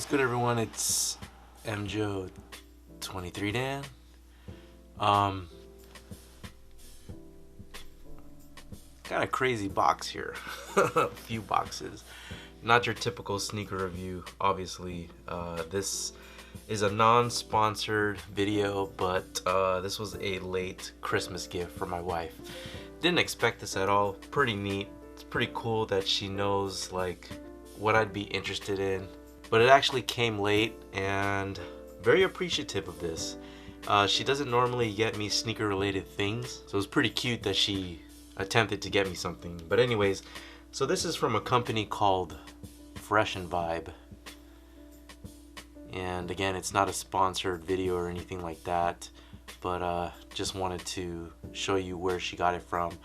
good, everyone? It's MJO23Dan. Got a crazy box here. A few boxes. Not your typical sneaker review, obviously. This is a non-sponsored video, but this was a late Christmas gift for my wife. Didn't expect this at all. Pretty neat. It's pretty cool that she knows like what I'd be interested in. But it actually came late, and very appreciative of this. She doesn't normally get me sneaker related things, so it was pretty cute that she attempted to get me something. But anyways, so this is from a company called Freshnvibe. And again, it's not a sponsored video or anything like that, but just wanted to show you where she got it from.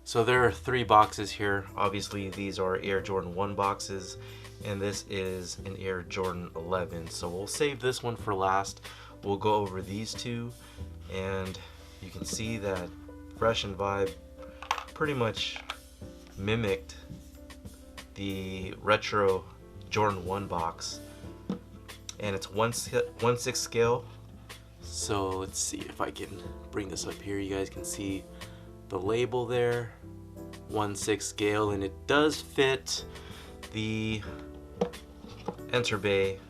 So there are 3 boxes here. Obviously these are Air Jordan 1 boxes, and this is an Air Jordan 11. So we'll save this one for last. We'll go over these two, and you can see that Freshnvibe pretty much mimicked the retro Jordan 1 box, and it's 1/6 scale. So let's see if I can bring this up here. You guys can see the label there, 1/6 scale, and it does fit the Enter Bay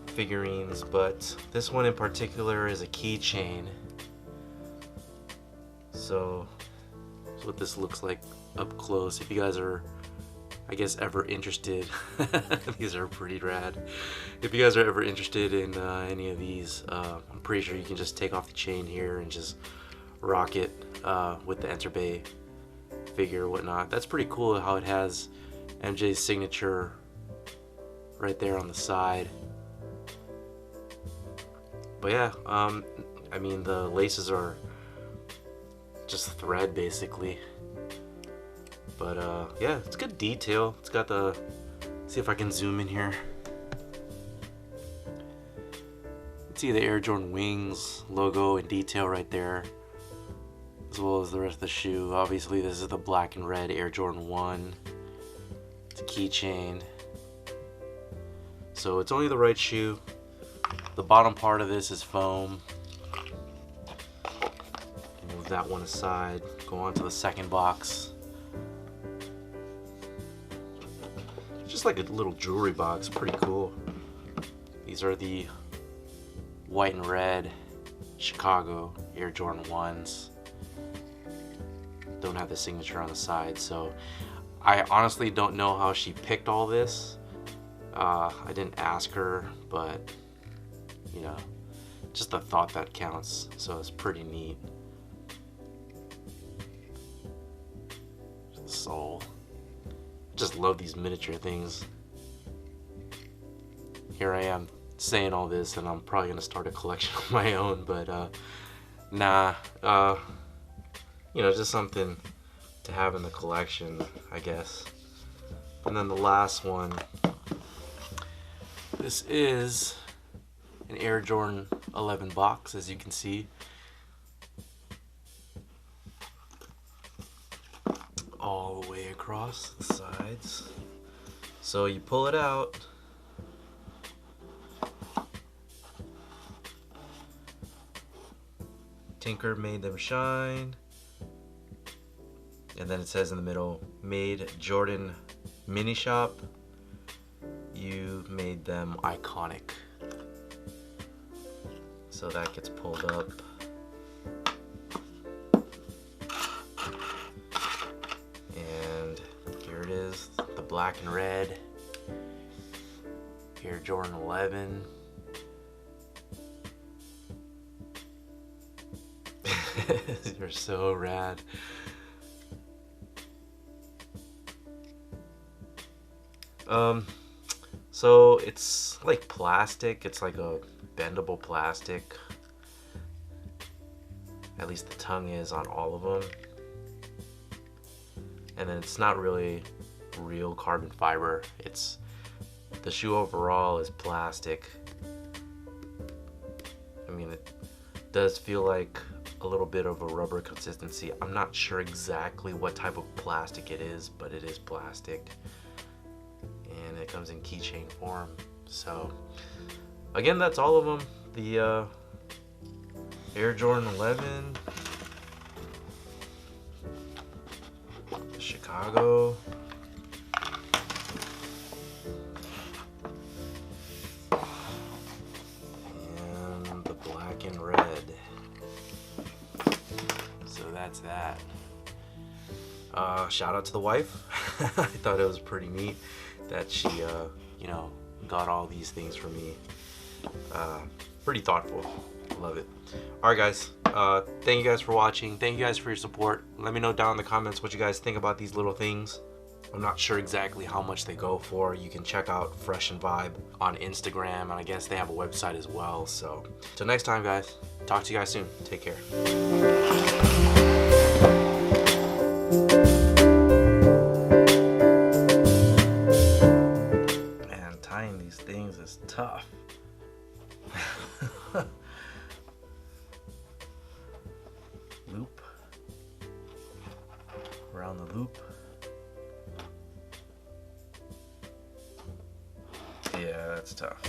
figurines, but this one in particular is a keychain. So that's what this looks like up close. If you guys are, I guess, ever interested, these are pretty rad. If you guys are ever interested in any of these, I'm pretty sure you can just take off the chain here and just rock it with the Enter Bay figure or whatnot. That's pretty cool how it has MJ's signature right there on the side. But yeah, I mean, the laces are just thread basically. But yeah, it's good detail. It's got the, see if I can zoom in here. You can see the Air Jordan wings logo and detail right there, as well as the rest of the shoe. Obviously this is the black and red Air Jordan 1. It's a keychain. So it's only the right shoe. The bottom part of this is foam. Move that one aside. Go on to the second box. Just like a little jewelry box, pretty cool. These are the white and red Chicago Air Jordan 1s. Don't have the signature on the side, so I honestly don't know how she picked all this. I didn't ask her, but you know, just the thought that counts, so it's pretty neat. Soul. Just love these miniature things. Here I am saying all this, and I'm probably gonna start a collection of my own, but nah, you know, just something to have in the collection, I guess. And then the last one, this is an Air Jordan 11 box, as you can see. All the way across the sides. So you pull it out. Tinker made them shine. And then it says in the middle, made Jordan Mini Shop. You made them iconic. So that gets pulled up. And here it is, the black and red Air Jordan 11. You're so rad. So it's like plastic. It's like a bendable plastic. At least the tongue is on all of them. And then it's not really real carbon fiber. It's, the shoe overall is plastic. I mean, it does feel like a little bit of a rubber consistency. I'm not sure exactly what type of plastic it is, but it is plastic. And it comes in keychain form. So again, that's all of them. The Air Jordan 11, Chicago, and the black and red. So that's that. Shout out to the wife. I thought it was pretty neat that she, you know, got all these things for me. Pretty thoughtful. Love it. Alright guys, thank you guys for watching. Thank you guys for your support. Let me know down in the comments what you guys think about these little things. I'm not sure exactly how much they go for. You can check out Freshnvibe on Instagram, and I guess they have a website as well. So till next time guys, talk to you guys soon. Take care. Man, tying these things is tough. Loop around the loop. Yeah, that's tough.